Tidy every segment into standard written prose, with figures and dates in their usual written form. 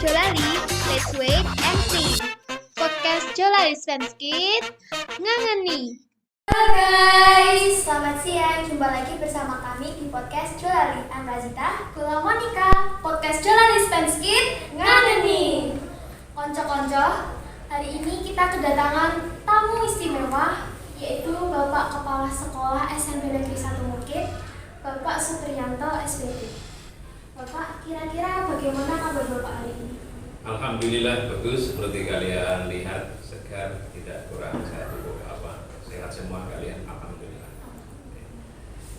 Jolali, let's wait and see. Podcast Jolali Svenskid, ngangeni. Halo guys, selamat siang. Jumpa lagi bersama kami di podcast Jolali. I'm Razita, Kula Monica. Podcast Jolali Svenskid, ngangeni. Konco-konco, hari ini kita kedatangan tamu istimewa, yaitu Bapak Kepala Sekolah SMP Negeri 1 Mukit, Bapak Supriyanto SPT. Bapak, kira-kira bagaimana kabar Bapak hari ini? Alhamdulillah bagus, seperti kalian lihat, segar, tidak kurang satu apa, sehat semua kalian, alhamdulillah.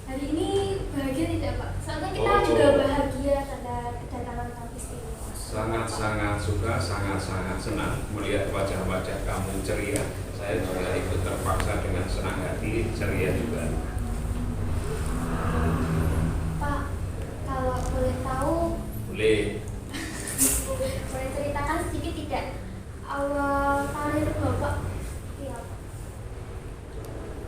Hari ini bahagia tidak Pak? Soalnya kita juga bahagia karena kedatangan tamu istimewa. Sangat-sangat suka, sangat-sangat senang melihat wajah-wajah kamu ceria. Saya juga ikut terpaksa dengan senang hati, ceria juga. Pak, kalau boleh tahu, Boleh. boleh ceritakan sedikit tidak awal karir Bapak? Iya Pak.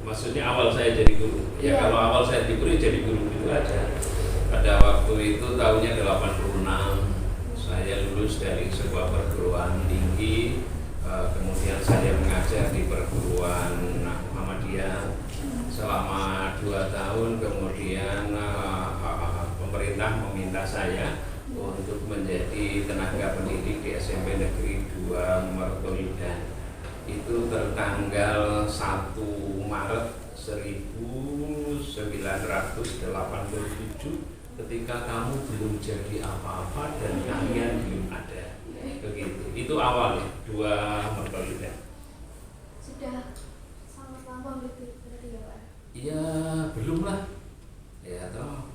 Maksudnya awal saya jadi guru. Ya Iya. kalau awal saya jadi guru itu aja. Pada waktu itu tahunnya 86, saya lulus dari sebuah perguruan tinggi. Kemudian saya mengajar di perguruan Muhammadiyah selama 2 tahun. Kemudian pemerintah meminta saya untuk menjadi tenaga pendidik di SMP Negeri 2 Mertolidan. Itu tertanggal 1 Maret 1987 ketika kamu belum jadi apa-apa dan kalian belum ada. Begitu. Itu awalnya 2 Mertolidan. Sudah sangat lama gitu berarti ya Pak? Iya, belum lah. Ya toh.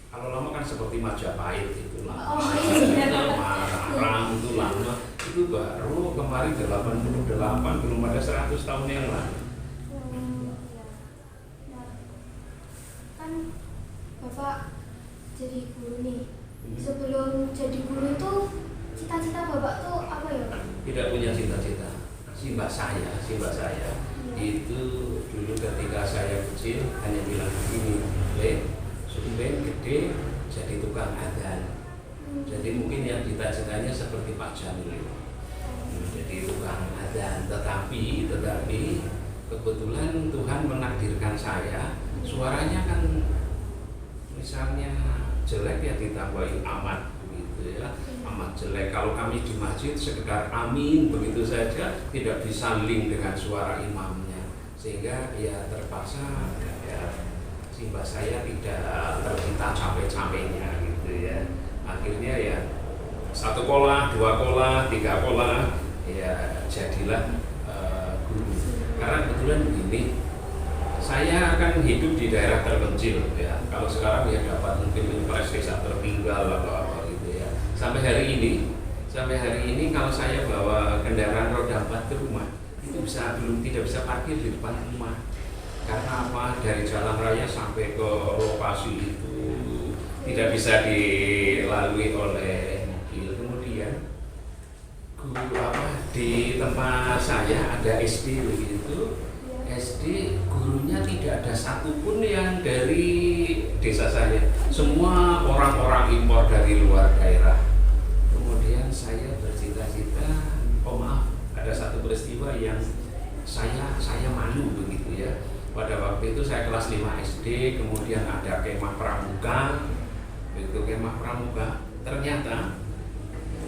Kalau lama kan seperti Majapahit itu lama. Oh, iya. Lama, itu lama. Itu baru kemarin 88, belum ada 100 tahun yang lalu. Ya. Nah, kan Bapak jadi guru nih. Sebelum jadi guru itu cita-cita Bapak tuh apa ya Pak? Tidak punya cita-cita. Simbah saya itu dulu ketika saya kecil hanya bilang begini, Sumben gede jadi tukang adzan. Jadi mungkin yang cita-citanya seperti Pak Jamil, jadi tukang adzan. Tetapi kebetulan Tuhan menakdirkan saya, suaranya kan misalnya jelek ya ditambahi amat begitu ya, amat jelek. Kalau kami di masjid sekedar amin begitu saja, tidak bisa link dengan suara imamnya, sehingga ya terpaksa ya simbah saya tidak tercipta capek-capeknya gitu ya. Akhirnya ya 1 kolah, 2 kolah, 3 kolah, ya jadilah guru. Karena kebetulan begini, saya akan hidup di daerah terpencil ya. Kalau sekarang ya dapat mungkin impres desa tertinggal atau apa gitu ya. Sampai hari ini kalau saya bawa kendaraan roda 4 ke rumah, itu tidak bisa parkir di depan rumah. Karena apa? Dari jalan raya sampai ke lokasi itu tidak bisa dilalui oleh mobil. Kemudian di tempat saya ada SD begitu. SD gurunya tidak ada satupun yang dari desa saya. Semua orang-orang impor dari luar daerah. Kemudian saya bercita-cita, ada satu peristiwa yang saya malu begitu ya. Pada waktu itu saya kelas 5 SD, kemudian ada kemah pramuka. Begitu kemah pramuka, ternyata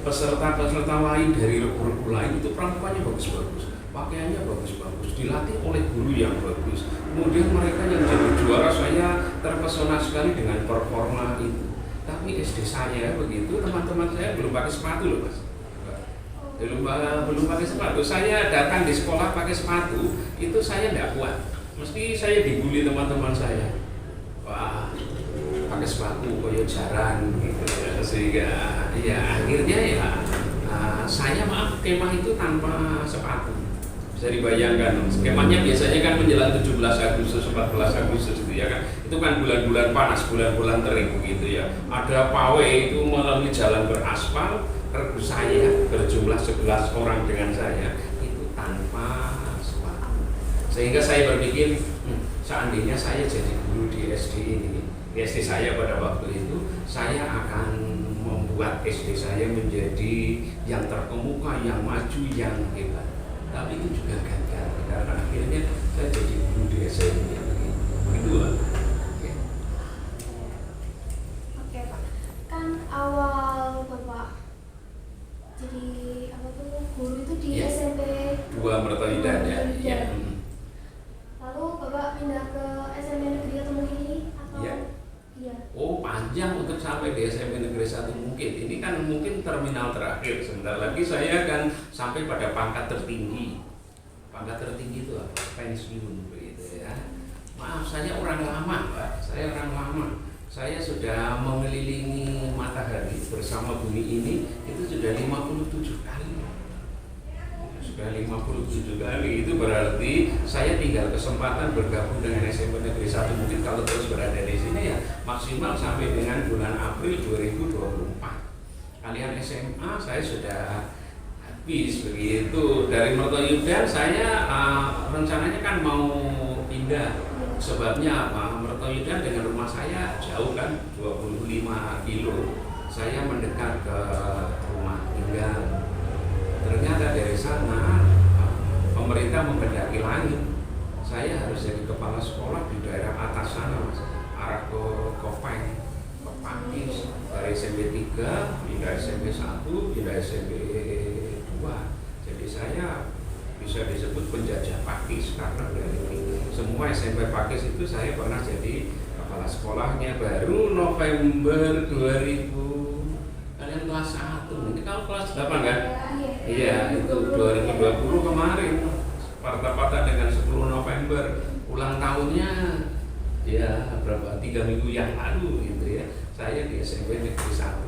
peserta-peserta lain dari regu-regu lain itu pramukanya bagus-bagus, pakaiannya bagus-bagus, dilatih oleh guru yang bagus. Kemudian mereka yang jadi juara, saya terpesona sekali dengan performa itu. Tapi SD saya begitu, teman-teman saya belum pakai sepatu loh Mas. Belum pakai sepatu. Saya datang di sekolah pakai sepatu, itu saya tidak kuat. Mesti saya dibully teman-teman saya. Wah, pakai sepatu koyo jaran gitu ya. Sehingga ya akhirnya ya saya kemah itu tanpa sepatu. Bisa dibayangkan, kemahnya biasanya kan menjelang 17 Agustus, 14 Agustus gitu ya kan. Itu kan bulan-bulan panas, bulan-bulan terik begitu ya. Ada pawai itu melalui jalan beraspal, regu saya berjumlah 11 orang dengan saya itu tanpa sepatu. Sehingga saya berpikir, seandainya saya jadi guru di SD ini, di SD saya pada waktu itu, saya akan membuat membuat SD saya menjadi yang terkemuka, yang maju, yang hebat. Tapi itu juga gagal karena akhirnya saya jadi guru di SMP. Begitu Pak. Oke Pak, kan awal Bapak jadi guru itu di Ya. SMP Dua Mertoidan ya. Ya. Lalu Bapak pindah ke SMP Negeri atau mungkin ini atau? Iya. Iya. Oh, panjang untuk sampai di SMP Negeri 1 mungkin. Ini kan mungkin terminal terakhir. Sebentar lagi saya akan sampai pada pangkat tertinggi. Pangkat tertinggi itu apa? Pensiun begitu ya. Maaf, saya orang lama, Pak. Saya orang lama. Saya sudah mengelilingi matahari bersama bumi ini itu sudah 57 kali. Sudah 57 kali, itu berarti saya tinggal kesempatan bergabung dengan SMP Negeri 1 mungkin kalau terus berada di sini ya maksimal sampai dengan bulan April 2024. Kalian SMA saya sudah habis begitu. Dari Mertoyudan saya rencananya kan mau pindah. Sebabnya apa? Mertoyudan dengan rumah saya jauh kan 25 kilo. Saya mendekat ke rumah tinggal. Ternyata dari sana pemerintah menghendaki lain. Saya harus jadi kepala sekolah di daerah atas sana, Mas. Arah ke Kopeng, ke Pakis. Dari SMP 3 pindah SMP 1, pindah SMP 2. Jadi saya bisa disebut penjajah Pakis karena dari semua SMP Pakis itu saya pernah jadi kepala sekolahnya. Baru November 2000 kalian kelas 1, ini kalau kelas 8 kan? Iya, itu 2020 kemarin patah-patah dengan 10 November ulang tahunnya ya berapa 3 minggu yang lalu gitu ya. Saya di SMP Negeri 1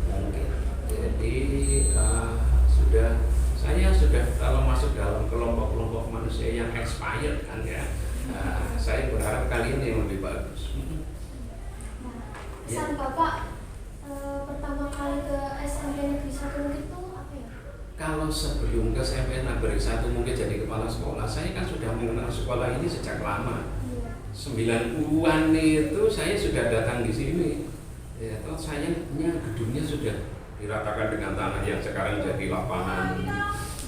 mungkin. Jadi saya sudah kalau masuk dalam kelompok-kelompok manusia yang expired kan ya. Saya berharap kali ini yang lebih bagus. Pesan Bapak pertama kali ke SMP Negeri 1 mungkin itu apa ya? Kalau sebelum ke SMP Negeri 1 mungkin jadi kepala sekolah, saya kan sudah mengenal sekolah ini sejak lama. 90-an itu saya sudah datang di sini. Ya, toh sayangnya gedungnya sudah diratakan dengan tanah yang sekarang jadi lapangan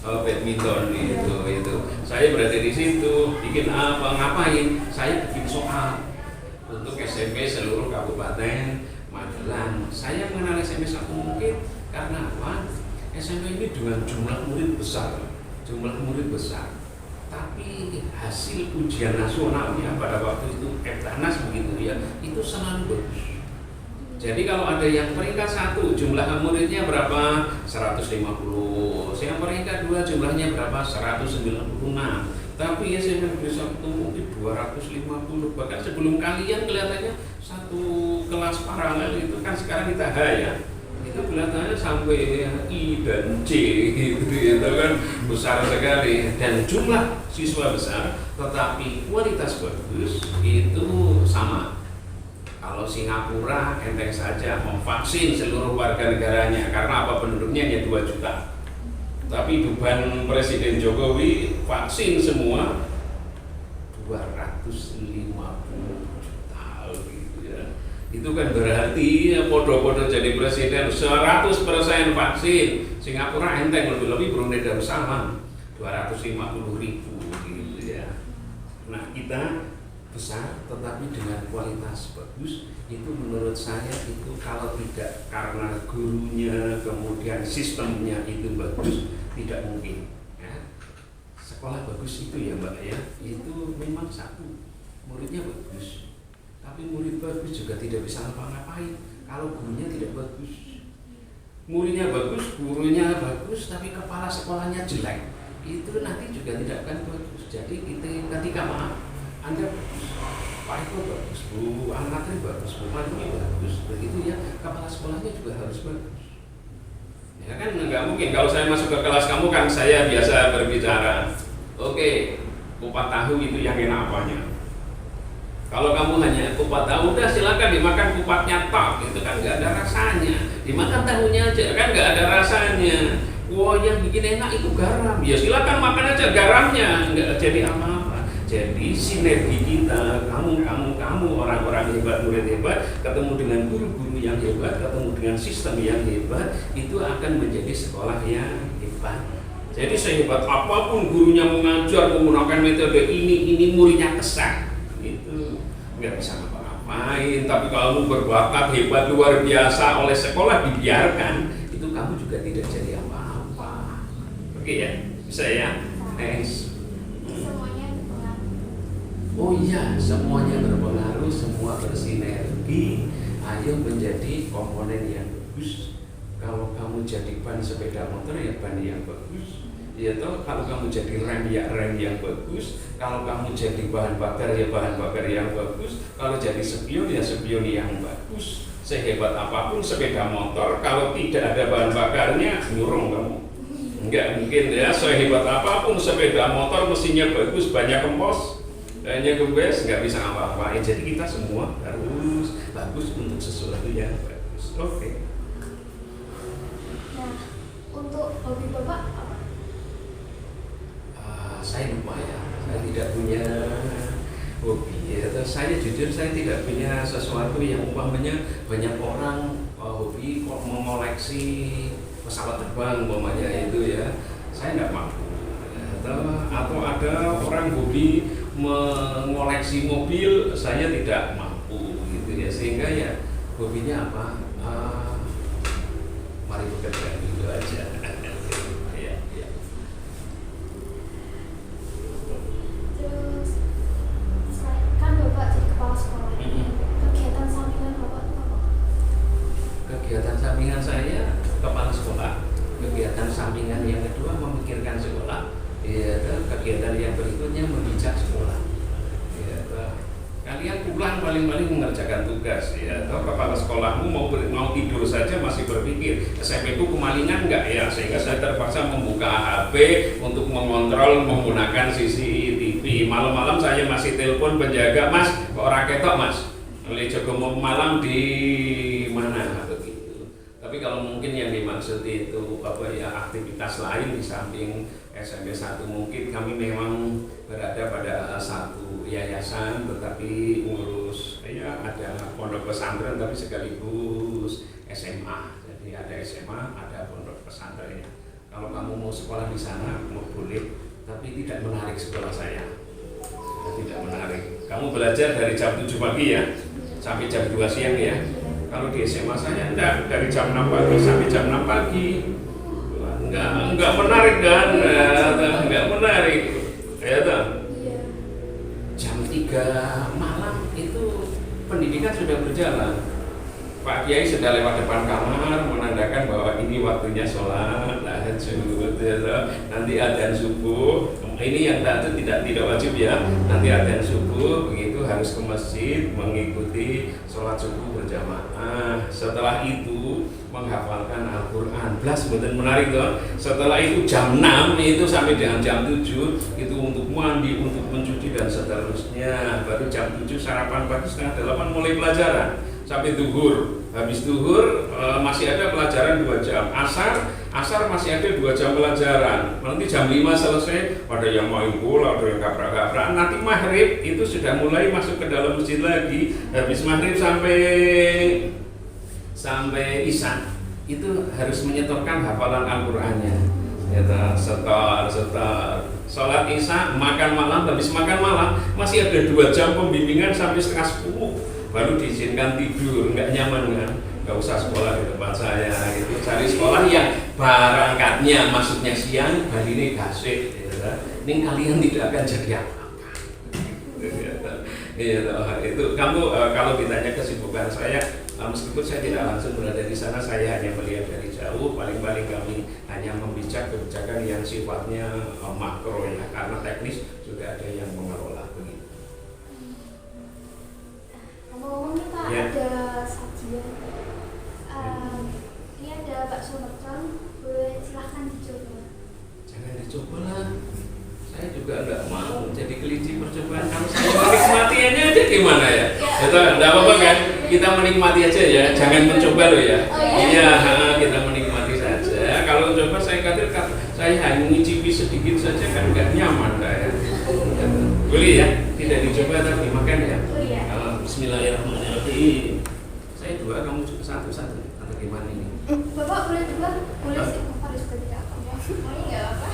badminton itu. Saya berada di situ, bikin apa, ngapain? Saya bikin soal untuk SMP seluruh Kabupaten Magelang. Saya mengenal SMP 1 mungkin karena apa? SMP ini dengan jumlah murid besar, tapi hasil ujian nasionalnya pada waktu itu Eptanas begitu ya, itu selalu bagus. Jadi kalau ada yang peringkat 1 jumlah muridnya berapa? 150. Yang peringkat 2 jumlahnya berapa? 196. Tapi SMP Negeri 1 mungkin 250. Bahkan sebelum kalian kelihatannya satu kelas paralel itu kan sekarang kita H ya. Itu kelihatannya sampai I dan C gitu kan besar sekali dan jumlah siswa besar tetapi kualitas bagus itu sama. Kalau Singapura enteng saja memvaksin seluruh warga negaranya karena apa penduduknya hanya 2 juta. Tapi beban Presiden Jokowi vaksin semua 250 juta gitu ya. Itu kan berarti ya, podo-podo jadi presiden 100% vaksin. Singapura enteng lebih-lebih Brunei Darussalam 250.000 gitu ya. Nah kita besar tetapi dengan kualitas bagus itu menurut saya itu kalau tidak karena gurunya kemudian sistemnya itu bagus tidak mungkin ya. Sekolah bagus itu ya Mbak ya itu memang satu muridnya bagus tapi murid bagus juga tidak bisa ngapa-ngapain kalau gurunya tidak bagus. Muridnya bagus, gurunya bagus tapi kepala sekolahnya jelek itu nanti juga tidak akan bagus. Jadi ketika maaf Anda bagus, Pak Eko bagus, Bu Anatri bagus, Bu Mantri bagus, begitu ya, kepala sekolahnya juga harus bagus. Ya kan nggak mungkin kalau saya masuk ke kelas kamu kan saya biasa berbicara, oke, kupat tahu itu yang enak apanya. Kalau kamu hanya kupat tahu, udah silakan dimakan kupatnya tok, itu kan nggak ada rasanya. Dimakan tahunya aja kan nggak ada rasanya. Wah yang bikin enak itu garam, ya silakan makan aja garamnya, nggak jadi apa-apa. Jadi sinergi kita, kamu orang-orang hebat, murid hebat, ketemu dengan guru-guru yang hebat, ketemu dengan sistem yang hebat, itu akan menjadi sekolah yang hebat. Jadi sehebat apapun gurunya mengajar menggunakan metode ini muridnya kesal, itu nggak bisa ngapa-ngapain. Tapi kalau berbakat hebat luar biasa oleh sekolah dibiarkan, itu kamu juga tidak jadi apa-apa. Oke ya, bisa ya? Next. Oh iya, semuanya berpengaruh, semua bersinergi. Ayo menjadi komponen yang bagus. Kalau kamu jadi ban sepeda motor ya ban yang bagus. Ya toh, kalau kamu jadi rem ya rem yang bagus. Kalau kamu jadi bahan bakar ya bahan bakar yang bagus. Kalau jadi spion ya spion yang bagus. Sehebat apapun sepeda motor, kalau tidak ada bahan bakarnya nyurung kamu. Enggak mungkin ya. Sehebat apapun sepeda motor mesinnya bagus, banyak kempos, hanya gembes, nggak bisa apa-apain. Jadi kita semua harus bagus untuk sesuatu yang bagus. Oke. Nah, untuk hobi Bapak apa? Saya lupa ya. Saya tidak punya hobi. Ya, saya jujur saya tidak punya sesuatu yang umpamanya banyak orang hobi kok mengoleksi pesawat terbang umpamanya itu ya. Saya nggak mampu. Atau ada orang hobi mengoleksi mobil, saya tidak mampu gitu ya, sehingga ya hobinya apa? Mari bekerja gitu aja. Ya, ya. Terus kan Bapak jadi kepala sekolah. Kegiatan sampingan Bapak itu apa? Kegiatan sampingan saya kepala sekolah. Kegiatan sampingan yang kedua memikirkan sekolah. Ya, kegiatan yang berikutnya membijak sekolah. Ya, kalian pulang paling-paling mengerjakan tugas. Ya, kepala sekolahmu mau tidur saja masih berpikir SMP ku kemalingan enggak ya, sehingga saya terpaksa membuka HP untuk mengontrol menggunakan CCTV. Malam-malam saya masih telepon penjaga, Mas, kok ora ketok Mas? Oleh jaga malam di mana begitu. Tapi kalau mungkin yang dimaksud itu apa ya, aktivitas lain di samping SMP 1, mungkin kami memang berada pada satu yayasan tetapi ngurus ya ada pondok pesantren tapi sekaligus SMA. Jadi ada SMA, ada pondok pesantrennya. Kalau kamu mau sekolah di sana mau boleh, tapi tidak menarik sekolah saya. Tidak menarik. Kamu belajar dari jam 7 pagi ya sampai jam 2 siang ya. Kalau di SMA saya enggak, dari jam 6 pagi sampai jam 6 pagi. Enggak menarik kan? Enggak menarik. Ya toh. Jam 3 malam itu pendidikan sudah berjalan. Pak Kiai sudah lewat depan kamar menandakan bahwa ini waktunya sholat, tahajud, ya toh. Nanti adzan subuh. Ini yang itu tidak wajib ya. Nanti adzan subuh begitu harus ke masjid mengikuti sholat subuh berjamaah. Setelah itu menghafalkan Al-Quran. Blas betul menarik toh. Setelah itu jam 6 itu sampai dengan jam 7 itu untuk mandi, untuk mencuci dan seterusnya. Baru jam 7 sarapan pagi, setengah 8 mulai pelajaran sampai duhur. Habis duhur masih ada pelajaran 2 jam. Asar masih ada 2 jam pelajaran. Nanti jam 5 selesai, ada yang main bola, ada yang kaprak-kaprak. Nanti maghrib itu sudah mulai masuk ke dalam masjid lagi. Habis maghrib sampai isya itu harus menyetorkan hafalan Al-Qur'annya. Ya, setor. Sholat isya, makan malam, habis makan malam masih ada 2 jam pembimbingan sampai setengah 10. Baru diizinkan tidur, nggak nyaman kan? Nggak usah sekolah di tempat saya gitu. Cari sekolah yang berangkatnya masuknya siang, hari ini gasik gitu. Ini kalian tidak akan jadi apa-apa. Itu kamu kalau ditanya kesibukan saya, meskipun saya tidak langsung berada di sana, saya hanya melihat dari jauh. Paling-paling kami hanya membicak kebijakan yang sifatnya makro ya, karena teknis juga ada yang mengelola begitu. Ngomong kita ada sajian. Ini ada bakso mercon, boleh silahkan dicoba. Jangan dicoba lah. Saya juga nggak mau jadi kelinci percobaan. Kalau saya menikmatiannya aja gimana ya? Itu nggak apa-apa kan? Kita menikmati aja ya. Jangan mencoba loh ya. Iya, kita menikmati saja. Kalau coba saya khawatir saya hanya ngicipi sedikit saja kan nggak nyaman ya. Boleh ya? Tidak dicoba tapi dimakan ya? Oh iya. Bismillahirrahmanirrahim. Saya dua, kamu satu-satu. Atau gimana ini? Bapak boleh dua? Boleh sih, harus tidak apa-apa. Oh ini nggak apa-apa.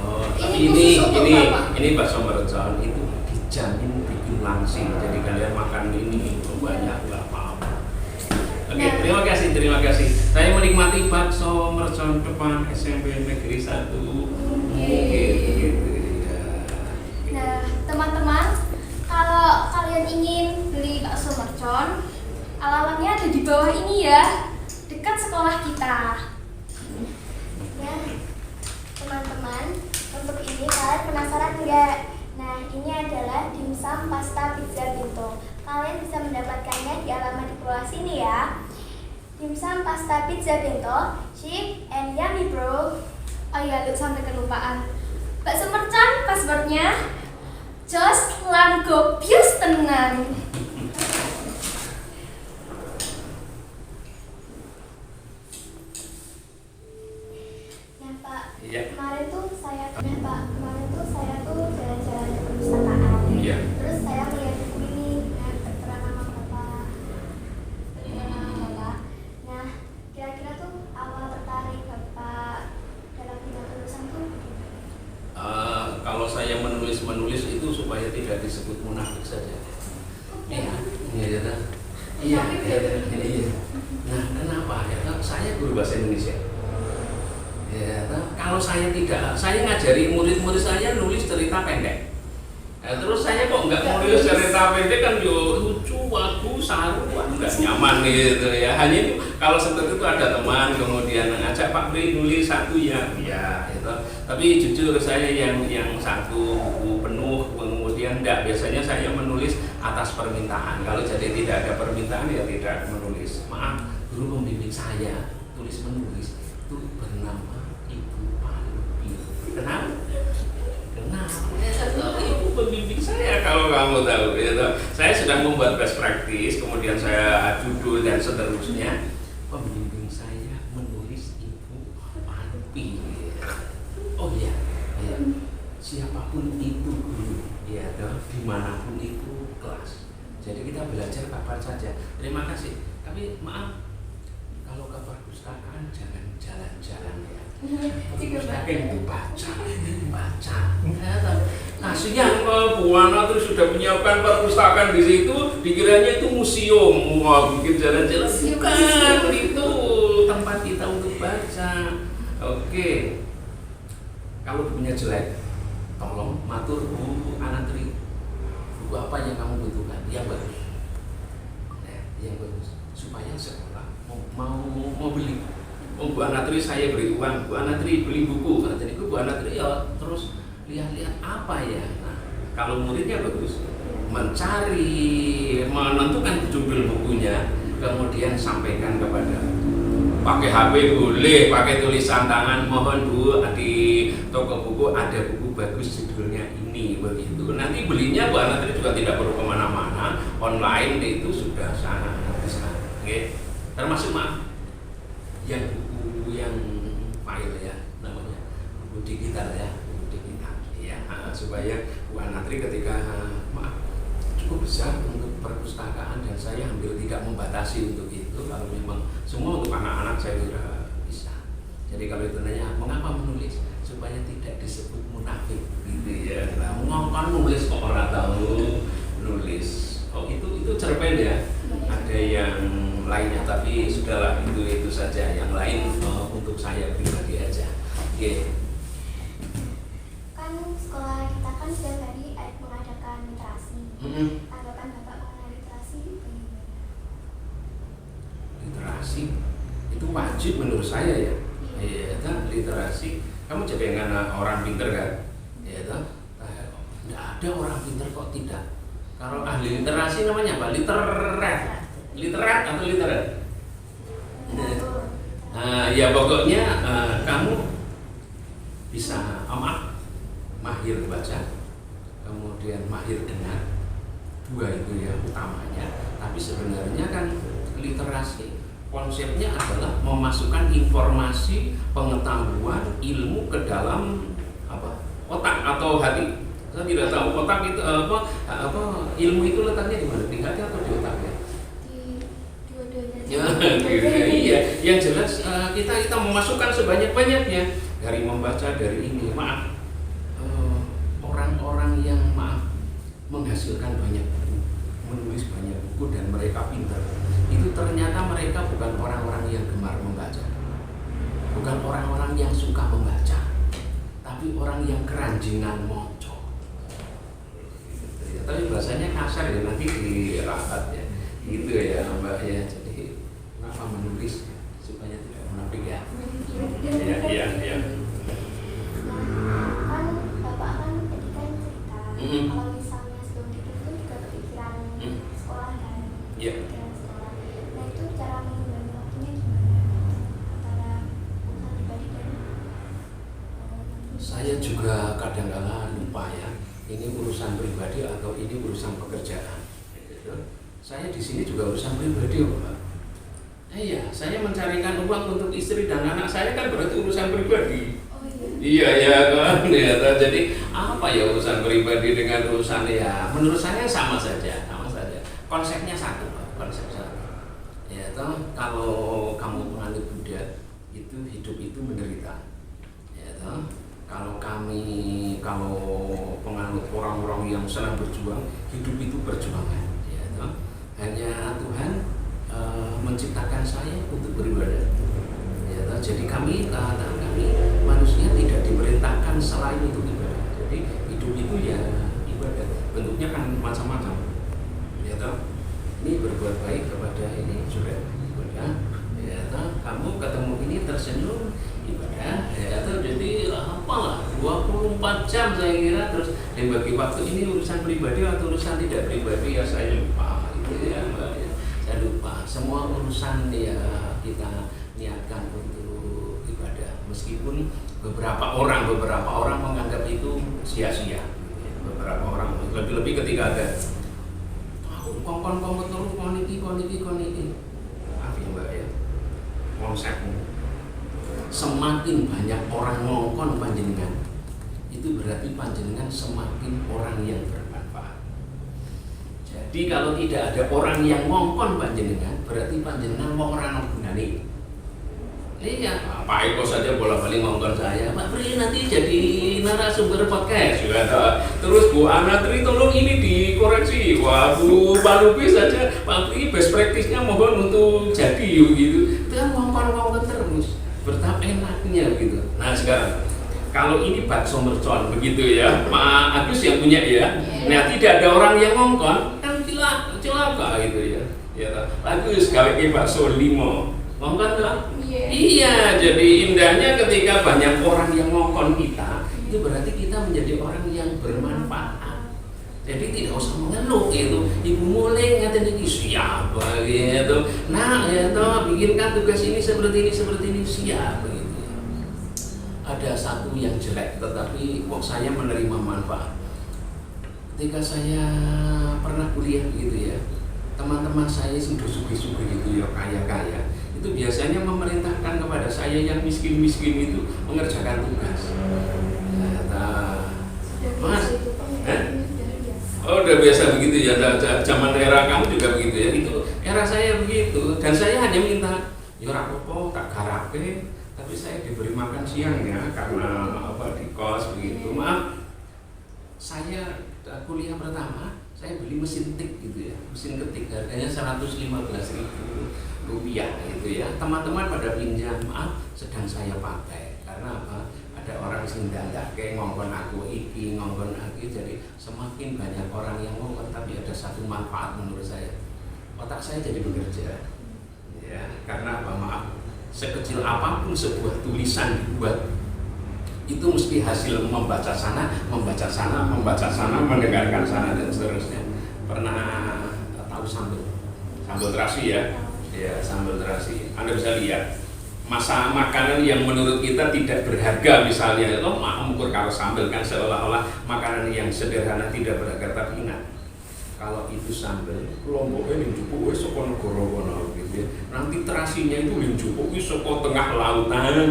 Oh, Ini tapi khusus untuk Bapak. ini bakso mercon itu dijamin bikin langsing. Jadi kalian makan ini banyak nggak apa-apa. Oke, Nah. terima kasih. Saya menikmati bakso mercon depan SMP Negeri 1. Gitu ya. Nah, teman-teman, kalau kalian ingin beli bakso mercon, alamatnya ada di bawah ini ya, dekat sekolah kita. Ya, teman-teman, untuk ini kalian penasaran nggak? Nah, ini adalah dimsum pasta pizza bento. Kalian bisa mendapatkannya di alamat di bawah sini ya. Dimsum pasta pizza bento, cheap and yummy bro. Oh iya, Lut, sampai kelupaan. Bakso mercon, passwordnya Jos lan gobius tenan. Nah, Pak, Iya. kemarin tuh saya jalan-jalan ke perpustakaan. Iya. Terus saya melihat buku ini, tertera nama Bapak. Nah, kira-kira tuh awal tertarik Bapak dalam bidang tulisan tuh Kalau saya menulis itu supaya tidak disebut munafik saja. Iya, iya, iya, iya. Nah, kenapa? Ya, saya guru bahasa Indonesia. Ya, kalau saya ngajari murid-murid saya nulis cerita pendek. Terus saya kok nggak nulis cerita pendek kan yo lucu, bagus, saru, nggak nyaman gitu ya. Hanya itu kalau seperti itu ada teman kemudian ngajak Pak Bri nulis satu ya, itu. Tapi jujur saya yang satu buku penuh kemudian enggak, biasanya saya menulis atas permintaan. Kalau jadi tidak ada permintaan ya tidak menulis. Maaf, guru pembimbing saya tulis menulis itu bernama Ibu Palupi. Kenapa? Ibu pembimbing saya kalau kamu tahu gitu. Saya sedang membuat best practice, kemudian saya judul dan seterusnya. Pembimbing saya menulis Ibu Palupi. Oh iya, siapapun itu guru, ya, dimanapun itu kelas. Jadi kita belajar kapan saja. Terima kasih. Tapi maaf, kalau ke perpustakaan jangan jalan-jalan ya. Perpustakaan itu baca. Kasihan Bu Ana terus sudah menyiapkan perpustakaan di situ, dikiranya itu museum. Wah, bikin jalan-jalan. Bukan, itu tempat kita untuk baca. Oke. Kalau bukunya jelek, tolong matur Bu Anatri. Buku apa yang kamu butuhkan? Yang bagus. Nah, yang bagus. Supaya sekolah mau beli. Oh, Bu Anatri saya beri uang. Bu Anatri beli buku. Jadi Bu Anatri ya terus lihat-lihat apa ya. Nah, kalau muridnya bagus, mencari, menentukan judul bukunya, kemudian sampaikan kepada. Pakai HP boleh, pakai tulisan tangan, mohon Bu di toko buku ada buku bagus judulnya ini begitu. Nanti belinya Bu Anatri juga tidak perlu kemana-mana, online itu sudah sangat bisa. Oke. Termasuk maaf yang buku yang file ya namanya buku digital ya, supaya Bu Anatri ketika maaf cukup besar untuk perpustakaan dan saya hampir tidak membatasi untuk itu. Kalau memang semua untuk anak-anak saya sudah bisa. Jadi kalau itu nanya mengapa menulis, supaya tidak disebut munafik gitu ya. Nah, mengapa nulis kok orang tahu nulis. Oh itu cerpen ya. Ada yang lainnya tapi sudahlah itu saja. Yang lain untuk saya pribadi aja. Oke. kan sekolah kita kan setiap hari mengadakan literasi. Tanggapan Bapak mengenai literasi bagaimana? Literasi itu wajib menurut saya ya. Iya, literasi. Kamu jadi dengan orang pinter kan? Iya, tidak ada orang pinter kok tidak. Kalau ahli literasi namanya apa? Literat atau literat? Ya pokoknya kamu bisa mahir baca, kemudian mahir dengar, dua itu ya utamanya. Tapi sebenarnya kan literasi konsepnya adalah memasukkan informasi, pengetahuan, ilmu ke dalam otak atau hati. Saya tidak tahu otak itu ilmu itu letaknya di mana, di hati atau di otak ya? Di dua-duanya. Ya, iya. Yang jelas kita memasukkan sebanyak-banyaknya dari membaca, dari ini. Maaf, orang-orang yang menghasilkan banyak buku, menulis banyak buku dan mereka pintar, itu ternyata mereka bukan orang-orang yang gemar membaca, bukan orang-orang yang suka membaca, tapi orang yang keranjingan moco. Tapi bahasanya kasar ya, nanti di rapat ya, gitu ya Mbak ya. Jadi kenapa menulis supaya tidak munafik ya? Iya. Kan Bapak kan tadi kan cerita kalau misalnya sebelum tidur itu juga kepikiran sekolah kan. Iya. Kepikiran sekolah. Nah itu cara mengimbangi waktunya gimana? Antara urusan pribadi dan Saya juga kadang-kala lupa ya, ini urusan pribadi atau ini urusan pekerjaan. Saya di sini juga urusan pribadi, Pak. Iya, saya mencarikan uang untuk istri dan anak saya kan berarti urusan pribadi. oh iya. Iya ya kan, ya. Jadi apa ya urusan pribadi dengan urusan ya? Menurut saya sama saja. Konsepnya satu, Pak. Konsep satu. Ya toh, kalau kamu penganut Buddha, itu hidup itu menderita. Ya toh, kalau penganut orang-orang yang senang berjuang, hidup itu perjuangan. Ya toh, hanya Tuhan menciptakan saya untuk beribadah. Ya toh, jadi kami manusia tidak diperintahkan selain untuk ibadah. Jadi hidup itu ya ibadah. Bentuknya kan macam-macam. Ya toh, ini berbuat baik kepada ini juga ibadah. Ya toh, kamu ketemu ini tersenyum ibadah. Ya toh, jadi apalah 24 jam saya kira terus dibagi waktu ini urusan pribadi atau urusan tidak pribadi ya saya lupa gitu ya Mbak ya. Saya lupa semua urusan ya kita niatkan untuk ibadah meskipun beberapa orang menganggap itu sia-sia. Beberapa orang lebih-lebih ketika ada kongkon terus koniki. Maaf ya Mbak ya. Konsepnya semakin banyak orang ngongkon panjenengan itu berarti panjenengan semakin orang yang bermanfaat. Jadi kalau tidak ada orang yang ngongkon panjenengan berarti panjenengan mau orang gunane. Iya, Pak Eko saja bolak-balik ngongkon saya, Pak Pri nanti jadi narasumber podcast juga. Terus Bu Ana Tri tolong ini dikoreksi. Wah Bu Pak Lubis saja, Pak Pri best practice-nya mohon untuk jadi gitu. Itu kan ngongkon terus, betapa enaknya gitu. Nah sekarang kalau ini bakso mercon begitu ya, Pak Agus yang punya ya. Nah tidak ada orang yang ngongkon kan cilaka gitu ya. Ya Agus kalau ini bakso limo ngongkon kan? Iya, jadi indahnya ketika banyak orang yang ngongkon kita, itu berarti kita menjadi orang yang bermanfaat. Jadi tidak usah mengeluh gitu. Ibu mulai ngatain ini siapa gitu. Nah, gitu, bikinkan tugas ini seperti ini siapa gitu. Ada satu yang jelek, tetapi kok saya menerima manfaat. Ketika saya pernah kuliah gitu ya, teman-teman saya sudah sugi-sugi gitu ya, kaya-kaya. Itu biasanya memerintahkan kepada saya yang miskin-miskin itu mengerjakan tugas. Mas, udah biasa begitu ya. Zaman era kamu juga begitu ya. Itu era saya begitu. Dan saya hanya minta, ya rapopo tak garake, tapi saya diberi makan siang ya karena di kos begitu. Maaf, saya kuliah pertama saya beli mesin tik gitu ya, mesin ketik harganya 115.000 rupiah gitu ya. Teman-teman pada pinjam, maaf sedang saya pakai karena apa? Ada orang sing ndandake ngongkon aku iki, ngongkon aku, jadi semakin banyak orang yang ngongkon tapi ada satu manfaat menurut saya. Otak saya jadi bekerja. Ya, karena apa? Maaf, sekecil apapun sebuah tulisan dibuat itu mesti hasil membaca sana, mendengarkan sana dan seterusnya. Pernah tahu sambal terasi ya? Ya, sambal terasi. Anda bisa lihat masa makanan yang menurut kita tidak berharga misalnya, lo mengukur kalau sambal kan seolah-olah makanan yang sederhana tidak berharga, tapi ingat kalau itu sambal, lomboknya yang cukup wis saka negara kono gitu ya. Nanti terasinya itu yang cukup wis saka tengah lautan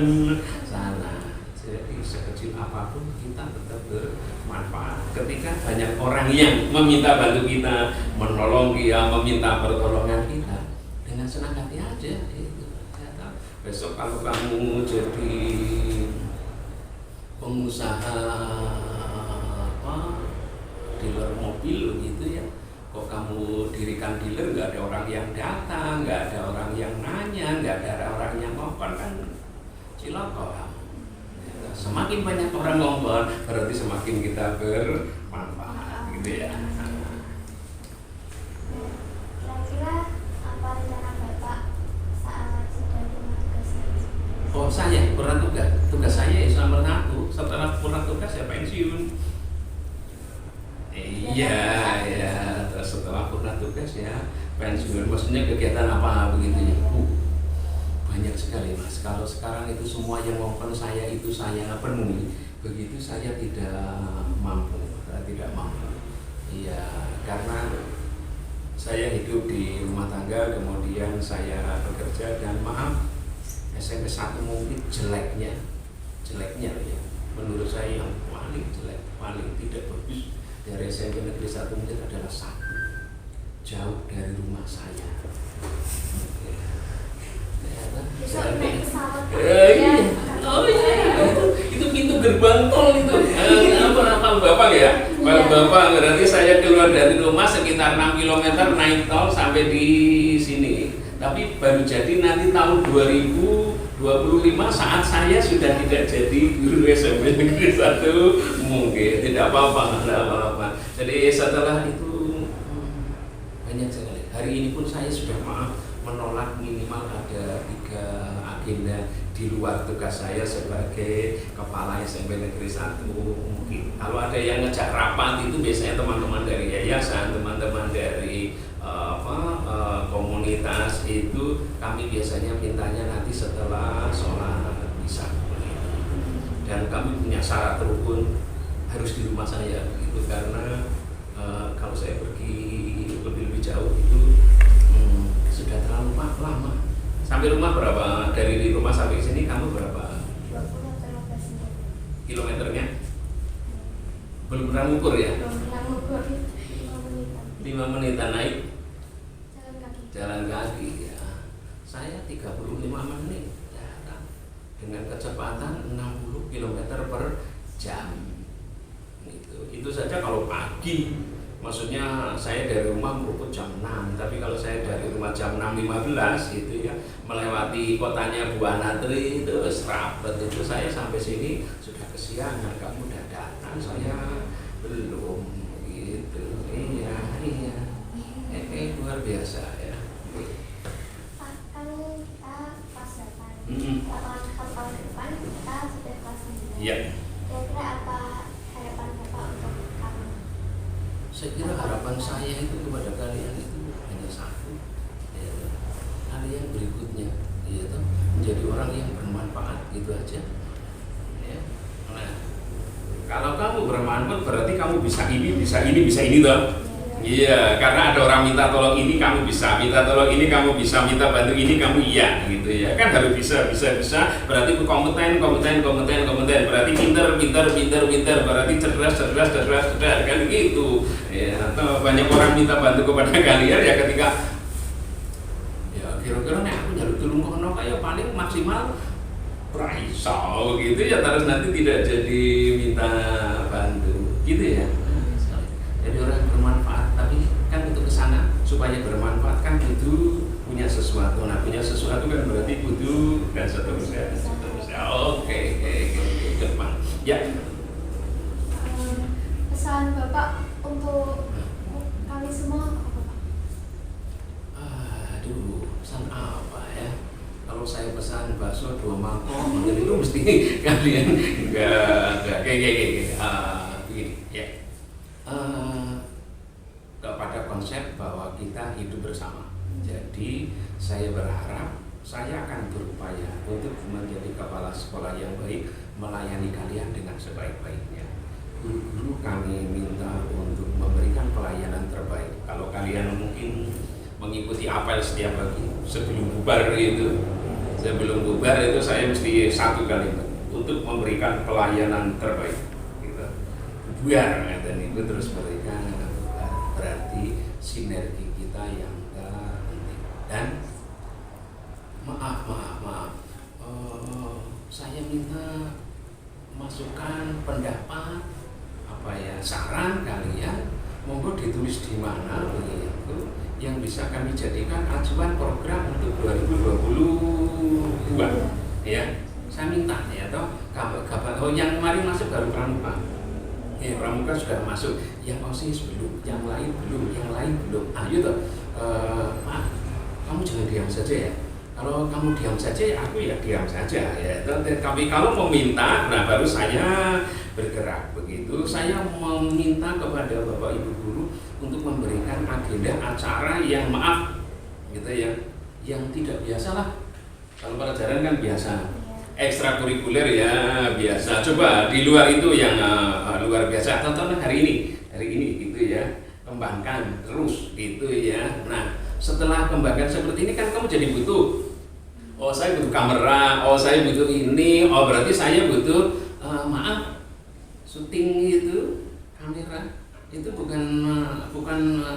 sana. Jadi sekecil apapun kita tetap bermanfaat. Ketika banyak orang yang meminta bantu kita, menolong dia, meminta pertolongan kita, dengan senang hati aja. Itu. Ya, besok kalau kamu jadi pengusaha dealer mobil gitu ya, kok kamu dirikan dealer, nggak ada orang yang datang, nggak ada orang yang nanya, nggak ada orang yang ngomong, kan cilaka. Semakin banyak orang ngomong, berarti semakin kita bermanfaat gitu ya. Kira-kira apa rencana Bapak saat sudah tugas? Oh, saya pernah tugas saya Islam satu, setelah pernah tugas saya pensiun. Iya, ya. Terus setelah pernah tugas ya pensiun. Maksudnya kegiatan apa begitu ya? Banyak sekali Mas. Kalau sekarang itu semua yang ngomong saya itu saya penuhi. Begitu saya tidak mampu. Iya, karena saya hidup di rumah tangga, kemudian saya bekerja dan maaf, SMP 1 mungkin jeleknya ya. Menurut saya yang paling jelek, paling tidak bagus dari SMP Negeri 1 mungkin adalah 1, jauh dari rumah saya. Besok naik pesawat. Oh iya, itu pintu gerbang tol itu. Apa Bapak ya? Bapak berarti saya keluar dari rumah sekitar 6 km naik tol sampai di sini. Tapi baru jadi nanti tahun 2025 saat saya sudah tidak jadi guru SMP Negeri 1 mungkin tidak apa-apa. Jadi setelah itu banyak sekali. Hari ini pun saya sudah menolak minimal ada 3 agenda di luar tugas saya sebagai kepala SMP Negeri 1 mungkin. Kalau ada yang ngejak rapat itu biasanya teman-teman dari yayasan, teman-teman dari komunitas itu kami biasanya mintanya nanti setelah sholat isya. Dan kami punya syarat rukun harus di rumah saya begitu karena kalau saya pergi lebih jauh itu sudah terlalu lama. Sampai rumah berapa? Dari rumah sampai sini kamu berapa? 20 kilometernya? Belum pernah ngukur ya? 5 menitan naik jalan kaki ya. Saya 35 menit ya, kan? Dengan kecepatan 60 km per jam gitu. Itu saja kalau pagi. Maksudnya saya dari rumah merupakan jam 6, tapi kalau saya dari rumah jam 6.15 itu ya melewati kotanya Buah Natri itu serabet itu saya sampai sini sudah kesiangan. Kamu udah datang, saya belum gitu. Iya luar biasa ya. Pak, kan kita kelas 8. Tahun depan kita sudah kelas 9. Iya. Kira-kira apa harapan Bapak untuk kami? Saya kira harapan saya itu kepada kalian itu hanya satu, ya, kalian berikutnya, yaitu menjadi orang yang bermanfaat gitu aja. Ya. Nah, kalau kamu bermanfaat berarti kamu bisa ini toh. Iya, karena ada orang minta tolong ini kamu bisa, minta tolong ini kamu bisa, minta bantu ini kamu iya gitu ya. Kan harus bisa. Berarti kompeten, berarti pinter, berarti cerdas kan gitu. Ya, atau banyak orang minta bantu kepada kalian ya ketika ya kira-kira nih aku nyari tulung kono kayak paling maksimal raiso gitu ya, terus nanti tidak jadi minta bantu gitu ya. Jadi orang bermanfaat, tapi kan untuk kesana supaya bermanfaat kan kudu punya sesuatu. Nah punya sesuatu kan berarti kudu dan seterusnya. Oke, gampang. Ya. Pesan Bapak untuk kami semua apa Pak? Aduh, pesan apa ya? Kalau saya pesan bakso 2 mangkok, mungkin itu mesti kalian enggak kayak begini ya. Kepada konsep bahwa kita hidup bersama. Jadi saya berharap saya akan berupaya untuk menjadi kepala sekolah yang baik, melayani kalian dengan sebaik-baiknya. Guru-guru kami minta untuk memberikan pelayanan terbaik. Kalau kalian mungkin mengikuti apel setiap pagi sebelum bubar itu saya mesti 1 kalimat. untuk memberikan pelayanan terbaik. Gitu. Biar dan itu terus mereka berarti sinergi kita yang penting. Dan maaf, saya minta masukan, pendapat, saran kalian, monggo ditulis di mana begitu yang bisa kami jadikan acuan program untuk 2022 ya. Saya minta ya toh yang kemarin masuk baru pramuka. Ya, pramuka sudah masuk, yang OSIS belum, yang lain belum. Ayo toh, maaf, kamu jangan diam saja ya. Kalau kamu diam saja ya aku ya diam saja ya. Tapi kalau meminta, nah baru saya bergerak begitu. Saya meminta kepada Bapak Ibu guru untuk memberikan agenda acara yang maaf gitu ya, yang tidak biasa lah. Kalau pelajaran kan biasa, ekstrakurikuler ya biasa. Coba di luar itu yang luar biasa. Tonton hari ini gitu ya, kembangkan terus gitu ya. Nah setelah kembangkan seperti ini kan kamu jadi butuh. Oh saya butuh kamera, oh saya butuh ini, oh berarti saya butuh syuting itu kamera itu bukan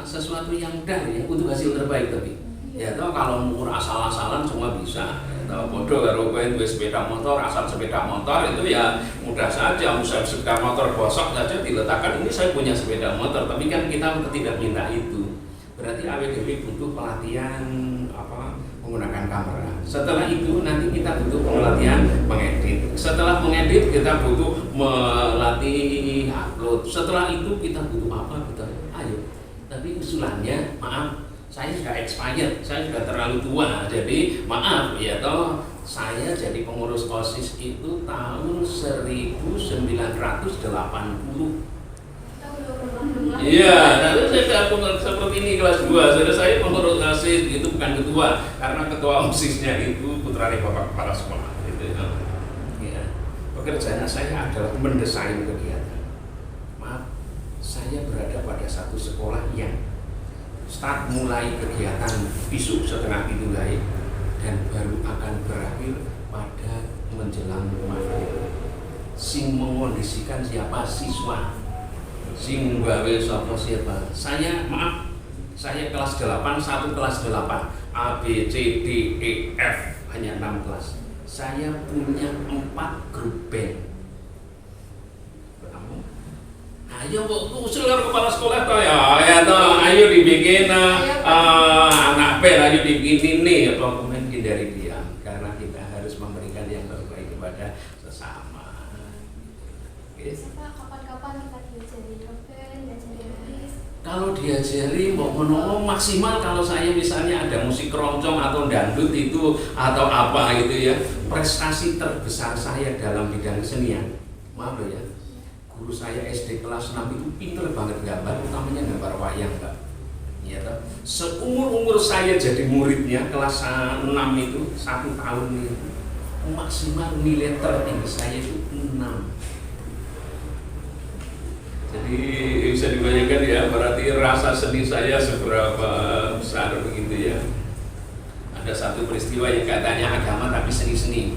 sesuatu yang mudah ya untuk hasil terbaik tapi ya toh kalau ngukur asal-asalan semua bisa. Tahu bodoh karo kowe duwe sepeda motor, asal sepeda motor itu ya mudah saja, usah sepeda motor gosok saja diletakkan ini saya punya sepeda motor, tapi kan kita tidak minta itu. Berarti AWDW butuh pelatihan menggunakan kamera. Setelah itu nanti kita butuh pelatihan mengedit. Setelah mengedit kita butuh melatih upload. Setelah itu kita butuh apa? Ayo. Tapi usulannya, maaf, saya sudah expired, saya sudah terlalu tua. Jadi maaf ya toh, saya jadi pengurus OSIS itu tahun 1980. Iya, lalu saya pengurus seperti ini kelas 2, saya pengurus OSIS itu bukan ketua, karena ketua OSISnya itu putranya Bapak Kepala Sekolah. Gitu. Ya. Pekerjaan saya adalah mendesain kegiatan. Maaf, saya berada pada satu sekolah yang start mulai kegiatan besok setengah dimulai dan baru akan berakhir pada menjelang maghrib. Sing mengondisikan siapa? Siswa. Sing gawe siapa? Saya kelas 8, satu kelas 8 A, B, C, D, E, F hanya 6 kelas. Saya punya 4 grup band. Ayo usul kepala sekolah toh ya toh, ayo dibikin anak band, ayo dibikin ini dokumen dari diam karena kita harus memberikan yang terbaik kepada sesama. Kapan-kapan kita diajari band, diajari nulis. Kalau diajari mau maksimal kalau saya misalnya ada musik keroncong atau dangdut itu atau apa gitu ya, prestasi terbesar saya dalam bidang kesenian, maaf ya, guru saya SD kelas 6 itu pinter banget gambar, utamanya gambar wayang Mbak. Ya toh. Seumur saya jadi muridnya kelas 6 itu 1 tahun itu maksimal nilai tertinggi saya itu 6. Jadi bisa dibayangkan ya, berarti rasa seni saya seberapa besar begitu ya. Ada satu peristiwa yang katanya agama tapi seni-seni.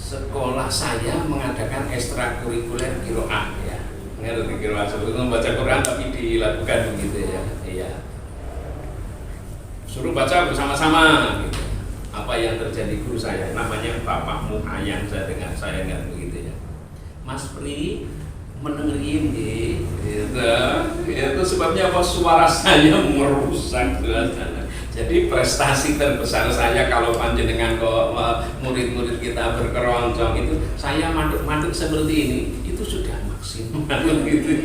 Sekolah saya mengadakan ekstrakurikuler qiraah ya. Ngerti qiraah seperti membaca Quran tapi dilakukan begitu ya. Iya. Suruh baca bersama-sama gitu. Apa yang terjadi guru saya namanya Bapak Muayyan, saya dengan saya enggak begitu ya. Mas Pri mendengerin itu sebabnya apa, suara saya merusak suasana. Jadi prestasi terbesar saya kalau panjenengan kok murid-murid kita berkeroncong itu saya manduk seperti ini itu sudah maksimal gitu.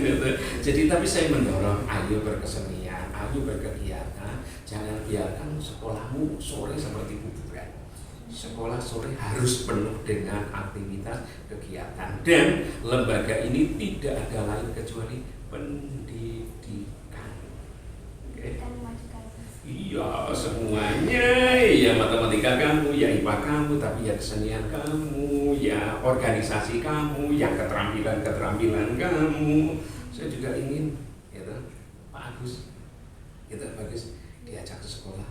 Jadi tapi saya mendorong ayo berkesenian, ayo berkegiatan, jangan biarkan sekolahmu sore seperti kuburan. Sekolah sore harus penuh dengan aktivitas kegiatan dan lembaga ini tidak ada lain kecuali pendidikan. Okay. Iya semuanya, ya matematika kamu, ya IPA kamu, tapi ya kesenian kamu, ya organisasi kamu, ya keterampilan kamu. Saya juga ingin, gitu, Pak Agus, gitu Pak Agus diajak ke sekolah,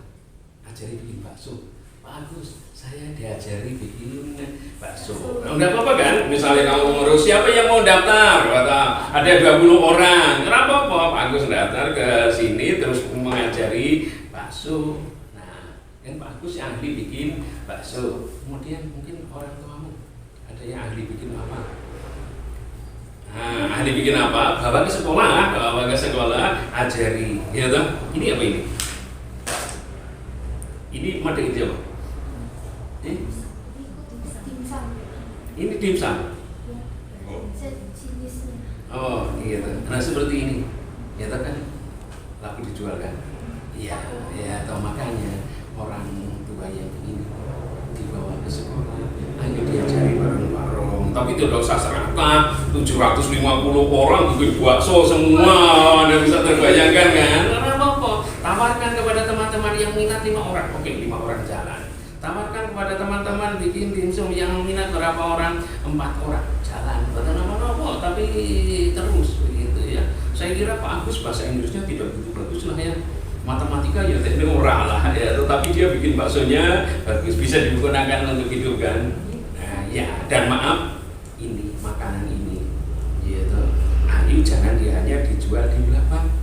ajari bikin bakso. Pak Agus, saya diajari bikin bakso. Enggak apa-apa kan? Misalnya kamu ngurus, siapa yang mau daftar? Kata, ada 20 orang. Kenapa Pak Agus daftar ke sini terus mengajari bakso. Nah, kan Pak Agus yang ahli bikin bakso. Kemudian mungkin orang tuamu ada yang ahli bikin apa? Nah, ahli bikin apa? Bawa ke sekolah, ajari. Ya toh? Ini apa ini? Ini made itu apa? Dimsum. Ini dimsum. Sejenisnya. Oh, gitu. Nah seperti ini, ya toh kan? Laku dijual kan? Iya, ya toh makanya orang tua yang ini dibawa ke sekolah, ayo diajari bareng-bareng. Tapi tidak usah seragam 750 orang bikin bakso semua, Anda bisa terbayangkan kan? Karena apa? Tawarkan kepada teman-teman yang minat 5 orang, oke 5 orang jalan. Tawarkan kepada teman-teman bikin dimsum yang minat berapa orang? 4 orang jalan. Betul apa? Tapi terus begitu ya. Saya kira Pak Agus bahasa Inggrisnya tidak begitu bagus lah ya. Matematika ya teknik ora lah ya, tetapi dia bikin baksonya bagus, bisa digunakan untuk hidup kan. Nah, ya dan maaf ini makanan ini yaitu ayo jangan hanya dijual di belakang,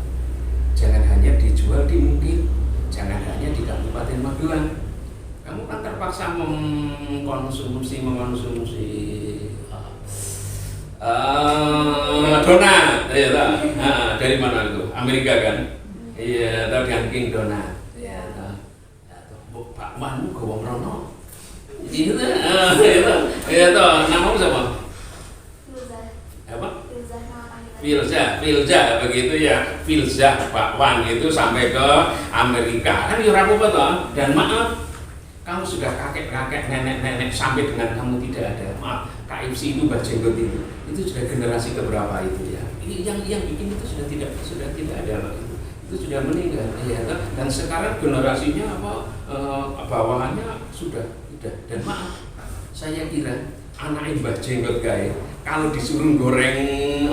jangan hanya dijual di Mungkin, jangan hanya di Kabupaten Magelang. Kamu kan terpaksa mengkonsumsi donat ya dari mana itu? Amerika kan? Iya, atau Dunkin Donat. Ya, toh. Pak Wan gowo mrono. Itu, itu. Namamu siapa? Filzah. Apa? Filzah nama panggilan. Filzah begitu ya. Filzah Pak Wan itu sampai ke Amerika. Kan ya ora apa-apa toh. Dan maaf, kamu sudah kakek-kakek, nenek-nenek sampai dengan kamu tidak ada. Maaf, KFC itu Mbak Jenggot itu sudah generasi keberapa itu ya? Yang bikin itu sudah tidak ada. Itu sudah meninggal ya, dan sekarang generasinya bawahannya sudah tidak. Dan maaf, saya kira anak Mbah Jenggot gawe kalau disuruh goreng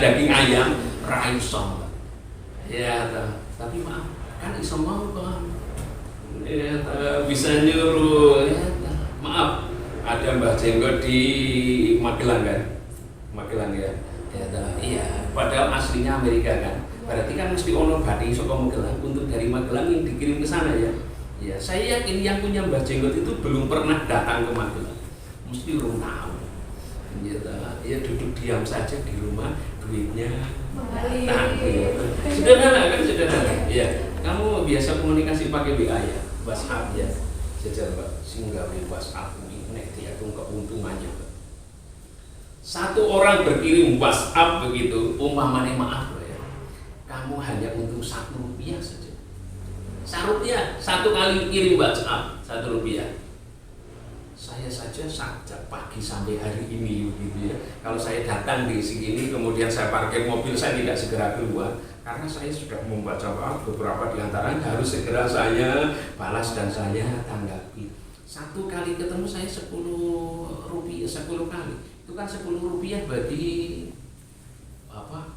daging ayam ra iso ya, tapi maaf kan iso mau ya, bisa nyuruh ya, maaf ada Mbah Jenggot di Magelang kan, Magelang ya, iya padahal aslinya Amerika kan. Berarti kan mesti ono bati saka Magelang untuk dari Magelang yang dikirim ke sana ya. Ya, saya yakin yang punya Mbah Jenggot itu belum pernah datang ke Magelang. Mesti belum tahu. Ya duduk diam saja di rumah, duitnya datang. Sederhana kan, sederhana. Iya. Kamu biasa komunikasi pakai WA ya, WhatsApp ya. Jajar Pak, sing gawe WhatsApp iki nek diatung keuntungannya. Satu orang berkirim WhatsApp begitu, umpamane maaf kamu hanya untung Rp1 saja. Rp1, satu kali kirim WhatsApp Rp1. Saya saja sejak pagi sampai hari ini gitu ya. Kalau saya datang di sini kemudian saya parkir mobil, saya tidak segera keluar karena saya sudah membaca beberapa di antaranya harus segera saya balas dan saya tanggapi. Satu kali ketemu saya Rp10, 10 kali. Itu kan Rp10 bagi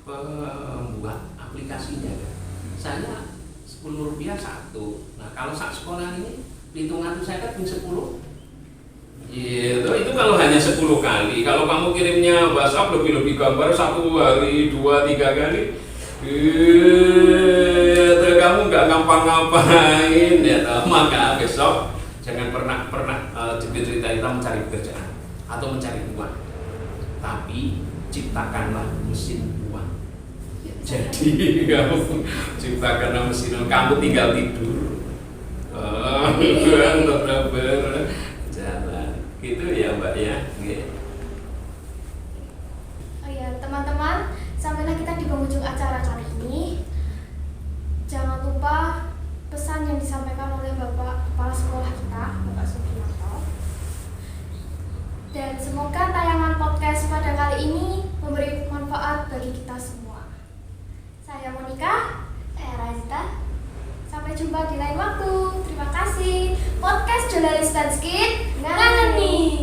pembuat aplikasinya kan. Saya Rp10 satu. Nah kalau saat sekolah ini hitungan saya kan 10. Itu kalau hanya 10 kali. Kalau kamu kirimnya WhatsApp lebih gambar 1 hari 2-3 kali. Kamu nggak ngapa-ngapain ya. Maka besok jangan pernah cerita kita mencari pekerjaan atau mencari uang. Tapi ciptakanlah mesin uang. Jadi kamu ciptakanlah mesin uang, kamu tinggal tidur. Jalan. Gitu ya Mbak ya. Oh ya, teman-teman, sampailah kita di penghujung acara kali ini. Jangan lupa pesan yang disampaikan oleh Bapak Kepala Sekolah kita, Bapak Sugiarto. Dan semoga tayangan podcast pada kali ini memberi manfaat bagi kita semua. Saya Monica, Saya Razita. sampai jumpa di lain waktu. Terima kasih. Podcast Jurnalis Spenskit, ngangeni.